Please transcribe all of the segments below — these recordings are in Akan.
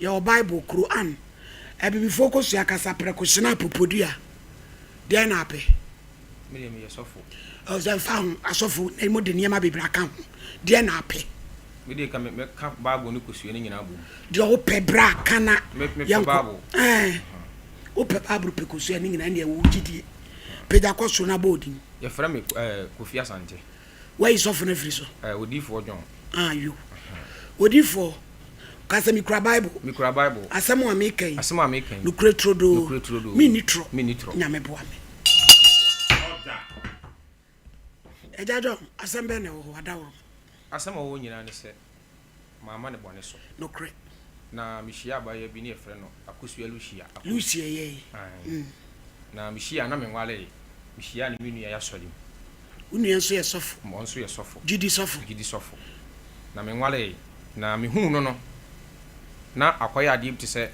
your Bible, Quran. Ebi before kosu akasa prekoshina popodua. Dia na ape. Me yesofo. O ze fa asofo e mo de niam bebra kan. Dia na ape. Me de ka me ka Bible ni kosu ni nyina abu. Dia o pe bra kana. Me Bible. O pe Bible prekosu ni nyina na wo gidie. Peja kosu na bodi. Ye fra me Kofi Asante. Where is off na free so? Odifo John. You. Odifo kase mikra Bible. Mikra Bible. Asemo amekai. Asemo amekai. Nukre trodo. Mi nitro. Nyame boa me. Ejajo asembe ne wo adawo. Asemo wo nyina ne se mama ne bone so. Nukre. Na mihia abaye bi ne efre no akosua Lucia. Lucia ye. Na mihia na menwale. Mihia ne minu ya sori. Unu yenso ye sofo. Mo nso ye sofo. Gidi sofo. Gidi sofo. Na menwale na mehu no na akoya ade bi se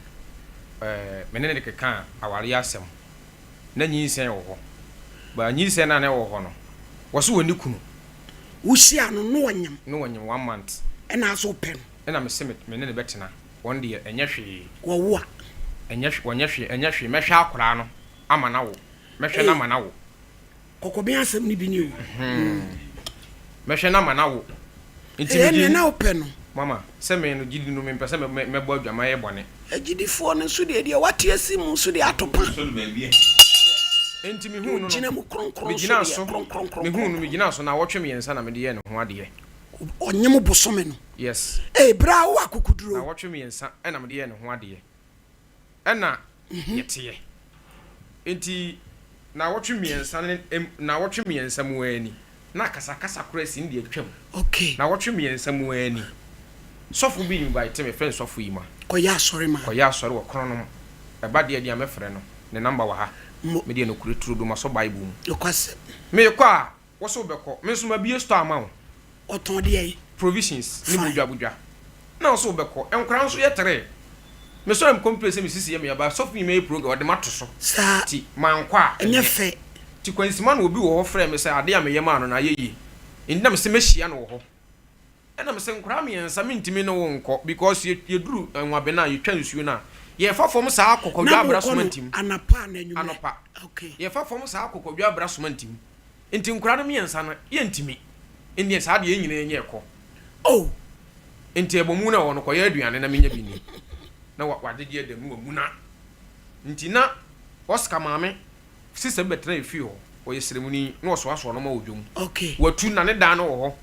menene de keka aware asem na nyinsen wo ho ba nyinsen na wo ho no wo so woni kunu wuhia no no wanyam 1 month ena so pen ena me se menene betena won de enye hwe wo wo enye hwe mehwe akora no ama na wo mehwe na ama na wo kokobi asem ni bi ni o mehwe na ama na wo enti na open no mama se me no gidi no me pese me bo adwama ye bone gidi fo no so de wate asimu so de atopa so de bia enti me hu no gina mu kronkron me gina so me hu no me gina so na wotwe me yensa na me de ye ne ho ade onyem bosome no yes bra wo akukuduro na wotwe me yensa e na me de ye ne ho ade e na yete enti na wotwe me yensa na wotwe me yensa mu ani na kasa kura si ndi atwam okay na wotwe me yensa mu ani sofo bi invite me friend sofo yi ma koya sorry ma koya sorry wo krono no e ba de me frɛ no ne number wa ha me de no kure turu do ma so Bible mu yokwase me kwa a wo so bɛkɔ me so ma bi store ma wo oton de yi provisions ni budwa na wo so bɛkɔ enkran nso ye tere me so am complex me sisi ye me ba sofo yi me program o de mato so sa ti man kwa enye fe ti kwansima na obi wo ho frɛ me sɛ ade a me ye ma no na ye yi ndam se me hia no wo ho ena me se nkura me yensa me ntimi no wo nko because ye duru nwabe na ye twa nsuo na ye fa fom sa akokodwa abra somantim anapa na nyume anapa okay ye fa fom sa akokodwa abra somantim enti nkura no me yensa no ye ntimi enti sa de ye nyina ye ko oh enti ebomu na wo no ko ye aduane na menya bi ni na wade de adamu mu na enti na Oscar maame sisa betra efi ho o ye seremoni na oso aso no ma odwom okay watu na ne dan no wo ho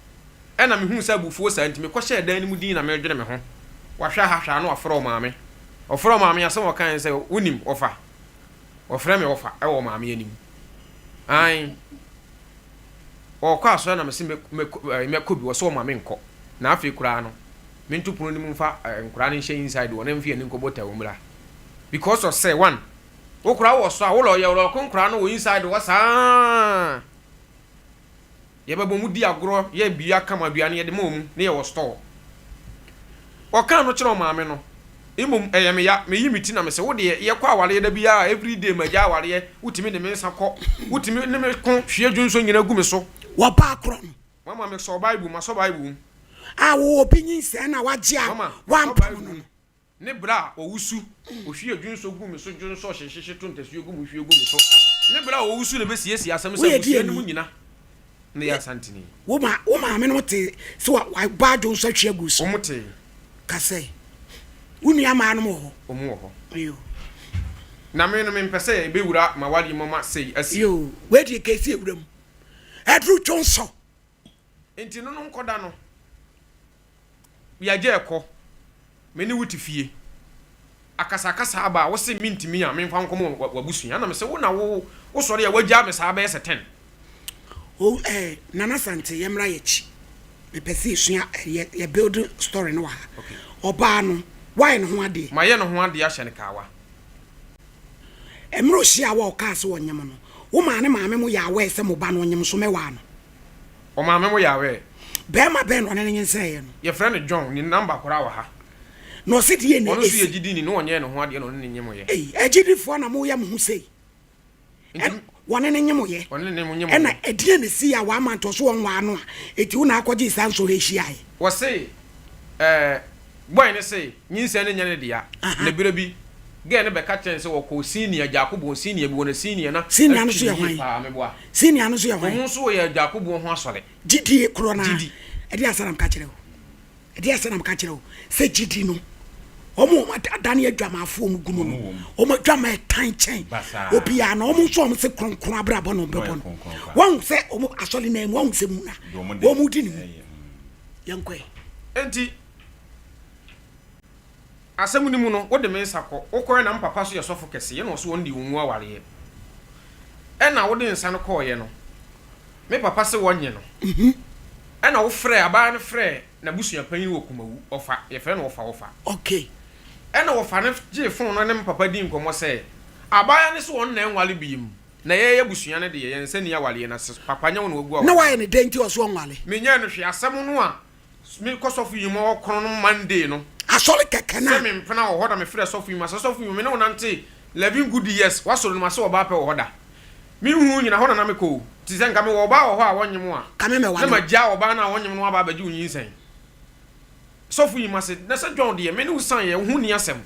ena me hu sa bufuo sa ntimi ko hye dan ni mu din na me dwene me ho wahwa hahwa na ofro maame asem o kan se unim ofa ofre me ofa e wo maame anim ai o kwa so na me se me kobi wo so maame nko na afi kura no me ntupunu ni mu mfa nkura ne hye inside wo na mfi ani nko bota wo mra because of say one wo kura wo so a wo lo ye wo konkura no wo inside wo sa ye bebo mu di agro ye bia kama duane ye de mom ne ye wo store o kan no kire maame no imum me ya me yimiti na me se wo de ye kwa aware da bia every day ma ja aware utimi ne me nsa kɔ utimi ne me ko hwe adwunso nyina gu me so wo pa akro no mama me so Bible ma so Bible wo opinion se na waje a wan no ne bra o wusu o hwe adwunso gu me so dwunso hyehyehye to ntasuo gu me hwe gu me so ne bra o wusu ne be siesie asem se wusu ne mu nyina ne ya santini wo ma me no te se wa ba jo so hwe gu so o mote ka se unu ama no ho o mu ho yo na me no me mpese be wura ma wadi mama sei asi yo we di ke si ewuram edru chonso enti no nkoda no ya je ekọ me ni wuti fie akasa aba wo se mintimi a me mfa nkomo wabusu ya na me se wo na wo sori ya wagya me sa ba ese 10 oh nana sante yemra yechi me pese sua ye build story no wa okay oba no why no ho ade ma ye no ho ade a hye ne kawa emro hia wa o ka se wonyem no wo ma ne maame mo ya wa se mo ba no onyem so me wa no o maame mo ya we be ma be no ne nyense ye no ye friend John ni number kora wa ha no siti ye ni ono su ye gidi ni no onye no ho ade no ne nyem ye agidi fo na mo ya mo hu sei wone ne nyem ye wone ne mo nyem e na edie ne si ya wa ma to so won wa no a eti wo na akọji sanso he hia ye wo sei boy ne say nyinsa ne nyane dia na bire bi ge ne be ka chen se wo ko senior Jacob senior bi wona senior na senior no so ye hwan pa me boa senior no so ye hwan mo so ye Jacob ho asore gidi korona e dia sanam ka kire o e dia sanam ka kire o se gidi no omo adane adwamafo mu gunu no omo adwama etan chen obia na omo so omo se kronkron abrabo no bebo no won se omo asole na mu won se mu na omo di ni mu yankwe enti asɛm ni mu no wo de me nsakɔ wokɔre na mpapa so yɛ sɔfo kɛse ye no so won di wonwu aware ye ɛna wo de nsa no kɔɔ no me papa se wonye no ɛna wo frɛ aba no frɛ na busua panyin wɔ kumawu ɔfa ye frɛ no ɔfa okay ɛna wɔfa no gye fon no ne me papa di nkɔmɔ sɛ aba ne so won na enwale biem na ye busua no de ye nsa ni awale na papa nya wo na ogu na waye ne denti oso onwale me nya no hwe asɛm no a me kɔsɔfo yi mo ɔkron no Monday no asole keke na se me mpena wo hoda me frɛ sɔfo yi ma sɔfo yi me ne wonante 11 good years wasoro no ma se oba pɛ wo hoda me hu nyina hoda na me ko ti sɛ nka me wo oba wo ho a wonyem a ka me wale na ma gya oba na wonyem no aba ba gi unyin sɛn sɔfo yi ma se na se John de me ne usan ye hu ni asɛm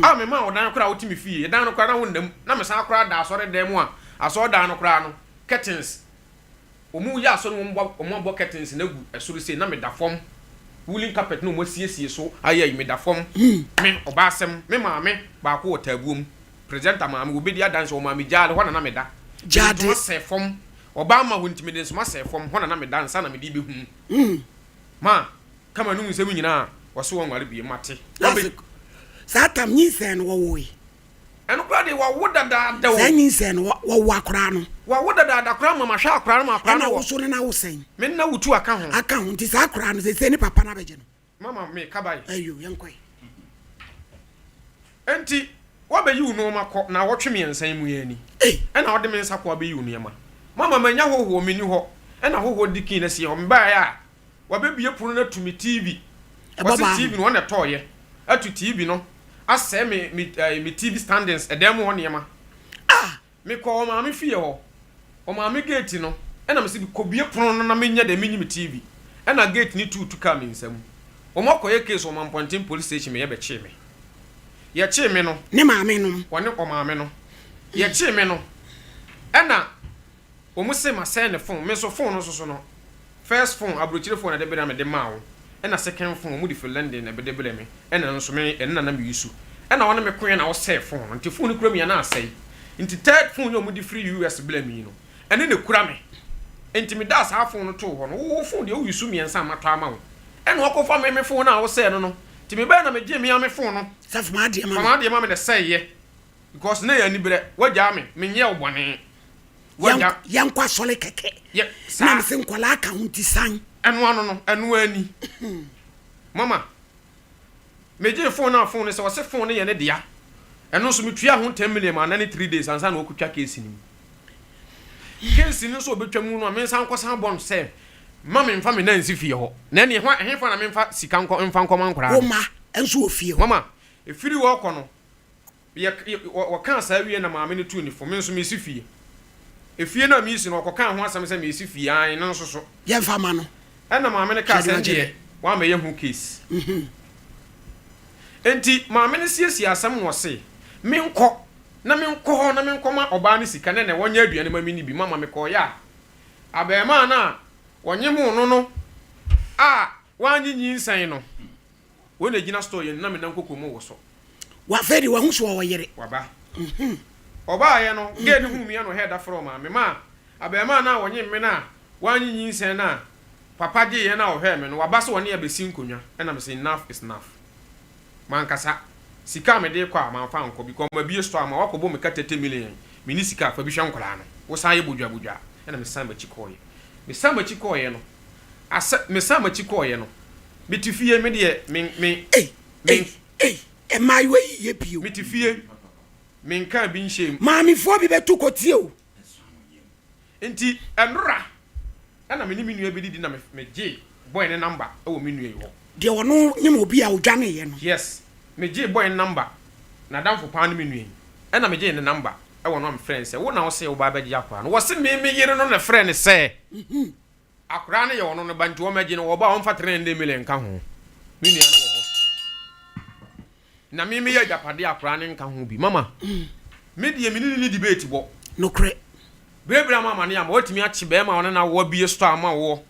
a me ma odan kora wotimi fie dan no kora na wondam na me san kora da asɔre dan mu a asɔre dan no kora no curtains omu ya asɔre mo bo curtains na gu ɛsoro se na me da fom woolen carpet no mo siesie so ayi me da fom me oba asɛm me maame ba ko tabuom presenter maame wo bedi adanse o maame jaale ho na me da jade mo se fom oba ma ho ntimi de so ma se fom ho na me da nsa na me di be hu ma kama nu nsɛm nyina wo so won ware bi mate satam nyinsen no wo yi eno kra de wa woda da da wo nyinsen no wo akora no wa woda da kra mama hwa akora no ma akora no wo so na wo sen me na wutu aka ho nti sa akora no se ni papa na beje no mama me kabai ayo yankoi enti wa be yu no makɔ na wɔtwe me nsan mu yani ɛna wɔde me nsa kɔ be yu no ma mama manya hoho me ni hɔ ɛna hoho dikin na sie hɔ mba ya wa be bie pono na tumi TV wɔse TV no na tɔɔye atu TV no asɛ me TV standings ɛdɛm hɔ niema me kɔ ma me fie hɔ o ma me gate no ɛna me se kɔ bie pono no na me nya de me nyim TV ɛna gate ni tutu ka me nsam o ma kɔ ye case o ma Pontin police station me ye be che me ye che me no ne maame no wone o maame no ye che me no ɛna o mu se ma sɛ ne phone me so phone no so no first phone abrochire phone na de be na me de ma wo ɛna second phone mu di for London na be de be me ɛna nso me ɛna na me yusu ɛna wone me koe na wo sɛ phone nti phone kura me na asɛe nti third phone yo mu di free US bla me no ɛne ne kura me nti me da sa phone no to ho no wo phone de wo yusu me nsa ma to ama wo ɛna wɔkɔfa me phone na wo sɛ no no nti me ba na me gye me ame phone no saf ma de ma me de sɛ ye because na ya ni bre wagya me nye wo bɔne wagya yankwa sole keke na me se nkwala aka hunti san ɛno ano no ɛno ani mama me gye phone na phone sɛ wɔse phone ye ne dia ɛno so me tua ho 10 million ma na ne 3 days ansa na okutwa case ni case ni so obetwa mu no me nsan kɔsan bɔn sɛ mama mfa me nansi fie hɔ na ne ho ehfa na me mfa sika nkɔ mfa nkɔma nkora wo ma enso ofie hɔ mama efiri wɔ kɔ no ye wɔka sa wie na maame ne tu ni fo me nso me si fie efie na me si no ɔkɔka ho asɛm sɛ me si fie an no nso so ye mfa ma no ɛna maame ne ka sɛ de wa me ye ho case enti maame ne siesie asɛm no se me nkɔ na me nkɔ na me nkɔma ɔbaa ne sika ne wɔnya aduane ma me ni bi mama me kɔ ya abɛɛma na wɔnye mu no a wanyi nyinsan no wo na gina store ye na me nan kokomo wo so wa fedi wa hu so wo yere waba ɔbaa ye no ge ne hu me no head from me ma abɛɛma na wɔnye me na wanyi nyinsan na papa ge ye na ɔhwɛ me no waba so wɔne ya besi nkonwa ɛna me say enough is enough man kasa sika me de kɔ a man fa nkɔ bi kɔ ma bie store ma wakɔbɔ me ka 30 million me ni sika fa bi hwɛ nkɔla no wo san ye bodwa ɛna me san ba chikɔye me san ba chikɔye no asa me san ba chikɔye no me tifie me de me my way ye pio me tifie me nka bi nhyem maami fo bi betu kotie o enti enra ɛna me ni me nua bi di na me gye boy ne number ɛwɔ me nua yi hɔ de wono nyem obi a odwane ye no yes me gye boy number na damfo pa ne me nua yi ɛna me gye ne number ɛwɔ no am friends wo na wo se wo ba ba gye akwa no wo se me yere no na friend sɛ akra ne ye wono no bantu wo magye no wo ba wo mfa 300 million ka ho me nua no wo na me ya japade akra ne nka ho bi mama me de me ni debate bo no kre brebra mama ne am watimi achi be ma wona na wo bie store ama wo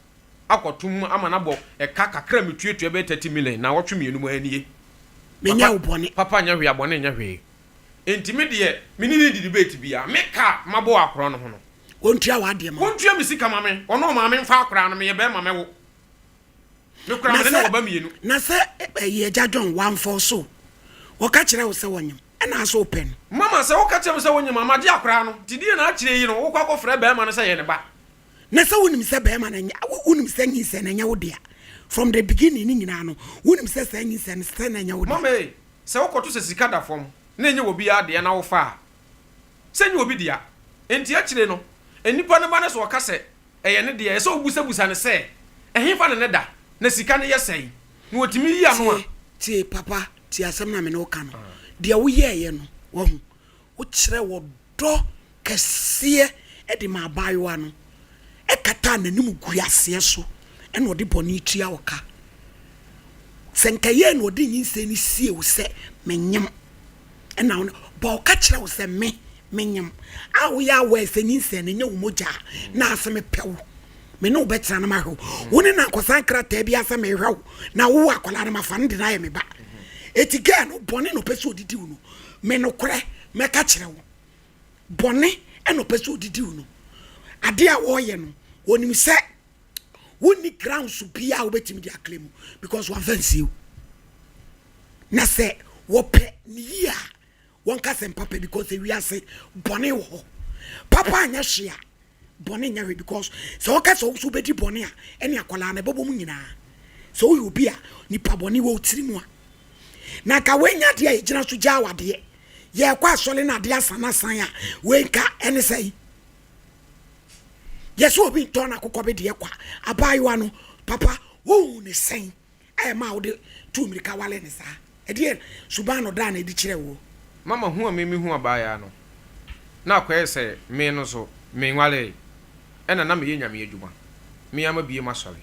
akotum ama na bo e ka kakra metuetue be 30 million na wotwe mienu mu anie menya ubone papa nya hwe abone nya hwe enti me de me ni debate bia me ka mabo akro no ho no ontua wa de ma ontua me sika mame ono ma me mfa akra no me ye be ma me wo me kra me ne wo ba mienu na se ye jadon one for so wo ka kire wo se wonyem na so open mama se wo ka kire wo se wonyem mama de akra no tidie na akire yi no wo kwa kofre be ma no se ye ne ba na se wonim se be ma na nya wonim se nyi se na nya wo dia from the beginning ni nyina no wonim se se nyi se na nya wo dia mama se wo koto se sika da fom na enye wo bi ade na wo fa se nyi wo bi dia enti akire no enipa ne ba ne so ka se eye ne dia se obusa ne se ehin fa ne da na sika ne yesei na wotimi yi anu a tie papa tie asem na me no ka no de wo ye no wo hu wo kire wo do kese e de ma bayo no e kata nanim guase so e no de boni tua wo ka senkaye no de nyinse ni sie wo se menyem e na bo ka kire wo se menyem a wo ya we se nyinse ne nya wo moja na asem pewo me no betra na ma ho woni na kosan krata bia se me hwew na wo akola na mafa ndi na ye me ba etige no bone no pese odidi wo no me no kore me ka kire wo bone e no pese odidi wo no ade a wo ye no woni se woni ground so bia wo betimi dia claim because one fancy na se wo pe ni ya won ka sem papa because we are say bone wo papa anya hia bone nya because so ka so so bedi bone a ene akola na bebo mu nyina so you bi a nipa bone wo tiri mu a na ka wenya de a gina so gya wade ye kwa sole na de asana san a we ka ene sai yeso obi ton akokọ be de kwa abayo no papa wo ne sen e ma wo de tu mirika wale ne sa e de suban no da na di kire wo mama hu a me hu abaya no na kwa ese me no so me nwale ena na me ye nyame adwuma me ama bie masori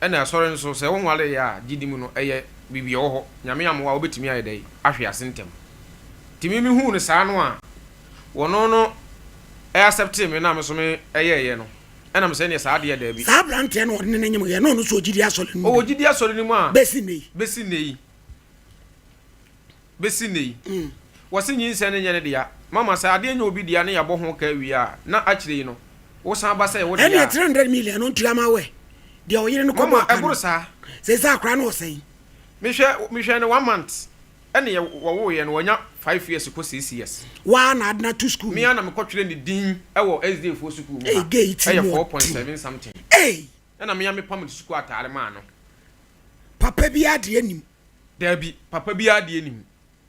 ena asori nso se won nwale ya gidimu no eye bibie wo ho nyame amwa obetimi aye dai ahwe asentem timi hu ne sa no a wono no accept me na me so me eye no ena me se ne sa ade da bi sa brante no ordine nyem ye no so gidi asori ni o gidi asori ni mu a besi nei wasi nyin se ne nyene dia mama sa ade nya obi dia ne ya bo ho ka wi a na akire yi no wo san ba se wo dia ene 300 million no ntua ma we dia o yire no ko mama eburu sa se sa akra no sei me hwe ne 1 month ene wo ye no wanya 5 years ko 6 years wa na adna to school me ana me kotwere ni din ewo SD fo school mu ha e 4.7 something ena me ya me pam school atare ma no papa bi ade anim there be papa bi ade anim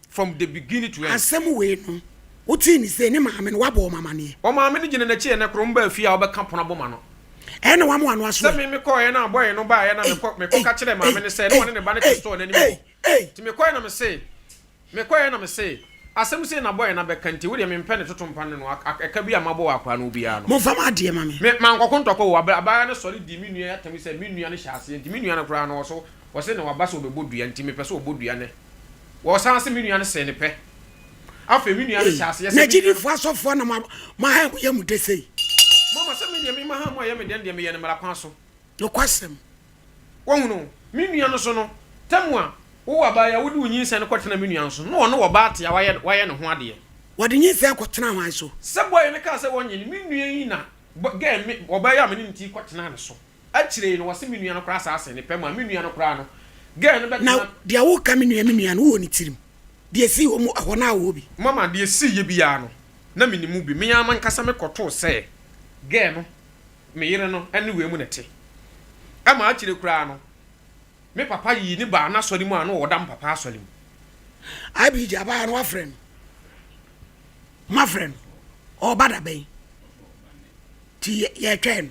from the beginning to end asem we no uti ni se ni maame no wabo mama ne o maame ni gine na chi na krom ba fi a obeka pona bo ma no ene wa mo anu aso se me ko ye na boy no ba ye na me ko ka kire maame ne se no ne ba ne store na ni mo ti me ko ye na me se asem se na boy na be kanti wo de me mpe ne totompa ne no aka bi amabo wa kwa no bi a no mo fama ade mame me man kokko ntoko wo aba ne sori di minua ya tami se minua ne hyase di minua na kura no so wo se ne wa ba so obodua nti me pese obodua ne wo san se minua ne se ne pe afa minua ne hyase na gidi fo asofo na ma ha ye mu de sei mama se minua me ma ha mo ye me den de me ye ne mara kwan so no kwasem wo hu no minua no so no tamua wo aba ya wodi unyin se ne kwetena minua so no no wo ba ate ya waye ne ho ade wodi nyin se kwetena hwan so se boy ne ka se wonyin minua yi na ge me wo ba ya me nti kwetena ne so akire no wo se minua no kra sa ase ne pe ma minua no kra no ge ne be na dia wo ka minua no wo ni tirim dia si wo mu ahona wo bi mama dia si ye bi ya no na minimu bi me ya man kasa me koto se ge no me yire no ene we mu nete ama akire kra no me papa yi ni ba na sori mu anu wodam papa asori mu abi ja ba no friend my friend o bada be ti ye twen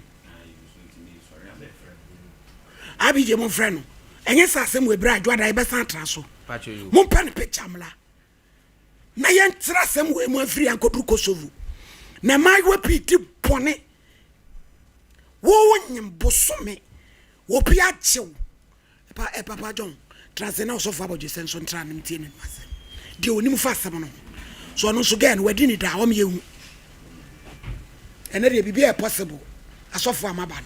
abi je mo friend enye sasem we bra adwa da be san tra so mo pen picture mla na ye ntra sem we mo afiri ankodru kosovu na mai we piti pone wo nyim bosome wo pia chew papa John transe na osofo aboje senso ntra ne mtie ne mase de onim fa asem no so no so ga na wadi ni da wo me yehu ene de bibia possible asofo amaba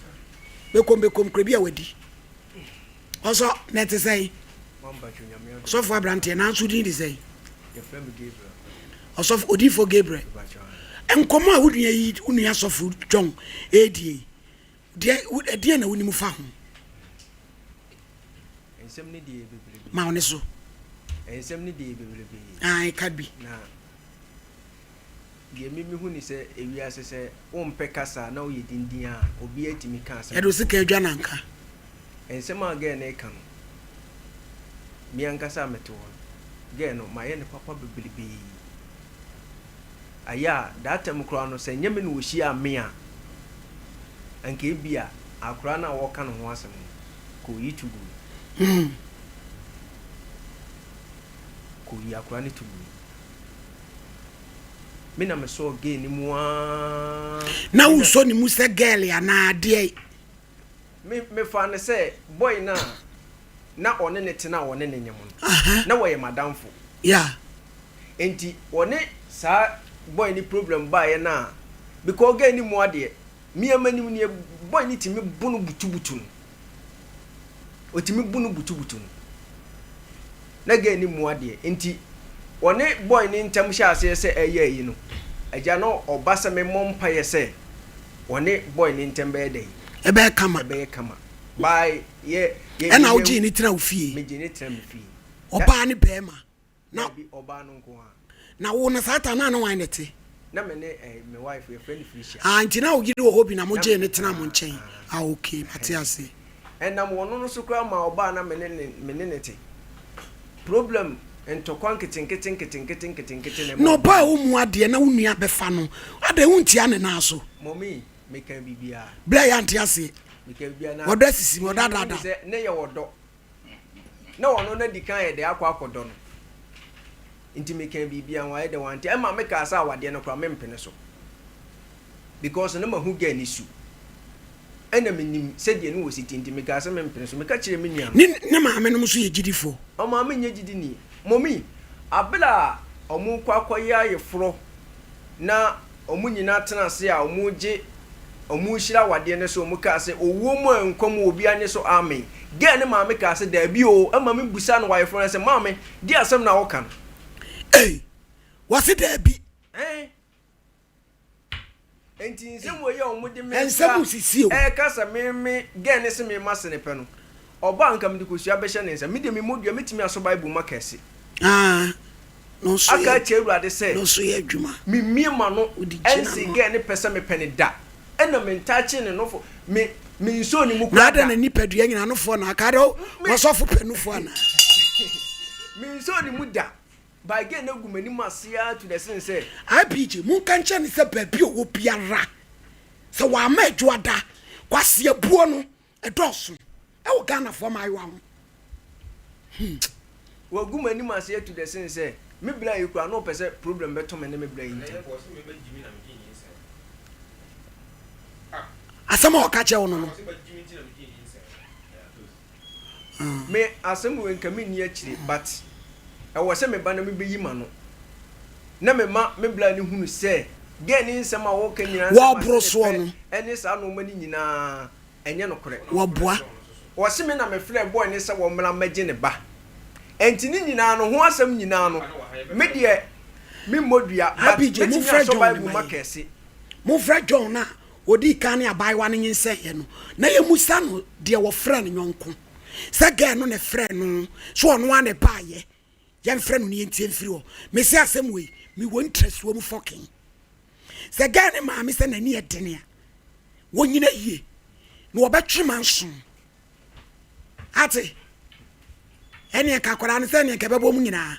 bekom krabia wadi also net say sofo abrante na nso din di say osofo odifo Gabriel enkomo a wudua yi unua sofo John edie de na wonimu fa ho ensem ne die bebrebe ma one so ensem ne die bebrebe ai kabi na die mimi hu ni se ewiase se ompe kasa na oye dindin a obi atimi ka asa edo sika adwa nanka ensem a ga na eka no mi ankasa meto ga no ma ye ne papa bebrebe aya data mkro no se nyame no wohyi a me a anka bia akra na wo ka no ho asem ko yitugu ko yi akra ni tugu me na me so ge ni mu a na wo so ni mu se girl ya na ade me fa ne se boy na one ne tena one ne nyem na wo ye madamfo yeah enti one sa boy ni problem ba ye na because ge ni mu ade mi amanim ni boy ni timi bunu butubutu otimi bunu butubutu na ge ni mu ade enti one boy ni ntam hya ase se eye yi no agya no obasa me mompa ye se one boy ni ntam be dey ebe kama by ye na oji ni tira ofie me je ni tira me fie oba ni bema na bi oba no nko ha na wo na satana na wan nete na me ne me wife your friend Felicia anti na ogide wo hobi na mo je ni tira mo nchen okay matiase enam wono no so kra ma oba na me ne nete problem entokwan keten no ba wo mu ade na wonua befa no ade wontia ne na so mommy me kan bibia bla ya ntiase me kan bibia na wodo sisi wodo dada ne ye wodo na wono na dikan ye de akwakodo no inti me kan bibia wa ye de wanti e ma me ka sa wade no kra me mpene so because no ma hu ga ni su ena menim se de no wositi inti me ka sa me mpene so me ka kire me nua ne ma me no so ye gidifo o ma me nya gidi ni mommy abla omu kwakoya ye fro na omu nyina tena se a omu je omu hira wade ne so omu ka se owo mu enkom obi anye so amen ge ne ma me ka se da bi o ama me busa no wife friend se ma me di asem na wo kan wase da bi enti nsem wo ye omu de me ensem sisi o ka se me ge ne se me masene pe no oba nka me de kosua be hye ne nsa me de me modua metimi aso bible makase no so aka cheruade se no so ye adwuma me miema no ensi ge ne pese me pene da ena me ntache ne no fo me nso ni mu kwa da na nipadua nyina no fo na akare wo so fo penufo ana me nso ni mu da ba ge na gumani masia to the sense say IPG mun kan che ne se baabi o biara se wa ma adwada kwase abuo no edoso e wo Ghana fo ma ayo ho wa gumani masia to the sense say me bla yi kwa no pese problem beto me ne me bla yi nti asama o ka che wo no me asem we nka me ni akire but e wo se me ba na me beyi ma no na me ma me bla ni hunu se ge ni nsema wo ka nyina wo broso no eni sa no mani nyina enye no kore wo boa wo se me na me frɛ boy ni se wo mra magye ne ba enti ni nyina no ho asem nyina no me de me modua IPG mu frɛ John Bible makase mu frɛ John na odi kan ya bai wa ne nyense ye no na ye musa no de wo frɛ no nyonko se ga no ne frɛ no so ono ane ba ye ye frɛ no ne ntie mfiri wo me se asem we me wo interest wo mu fucking se ga ne ma me se na ni edene a wo nyina yie no wo betwe manso ate ene ka kwara ne se ne ka bebo mu nyina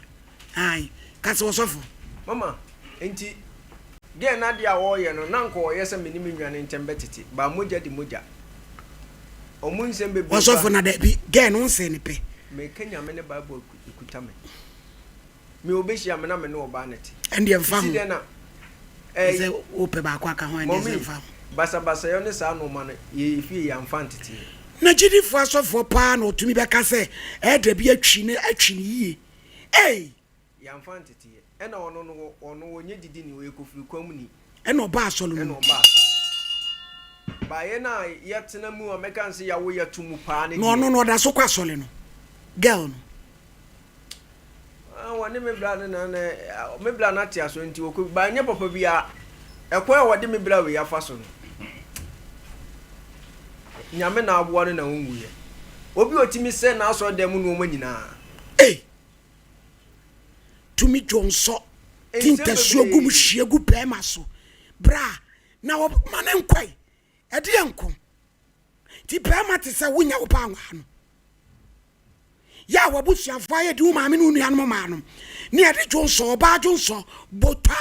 ai ka se wo sofo mama enti ge na dia wo ye no na nko ye se menimi nwane ntembe tete ba moja di moja omun se be wo sofo na da bi ge no nse ne pe me kanya me ne bible ikuta me obeshi am na me no oba neti ende emfa ho na se ope ba kwa ka ho ende se emfa basa yo ne sa no ma no ye fie ya mfa ntete na gidi fo asofo pa na otumi beka se e da bi atwi ne yi ya mfa ntete e na ono onye didi ni we kofiri kwam ni e na oba asolo e na oba ba ye na yetena mu o meka nse ya wo yetumu pa ne no no da so kwa asole no girl no wani me bla na me bla na tia so nti oku ba nya papa bia ekwa wode me bla we ya fa so no nyame na aboa no na wonwuye obi otimi se na aso dem no manyina tumi jonso tinta suogu mu hyiegu pema so bra na wo mane nkwai ede enko ti pema te se wonya wo pa anwa no ya wabusuafo aye di wo maame no nuanom maano ne ede jonso oba jonso bota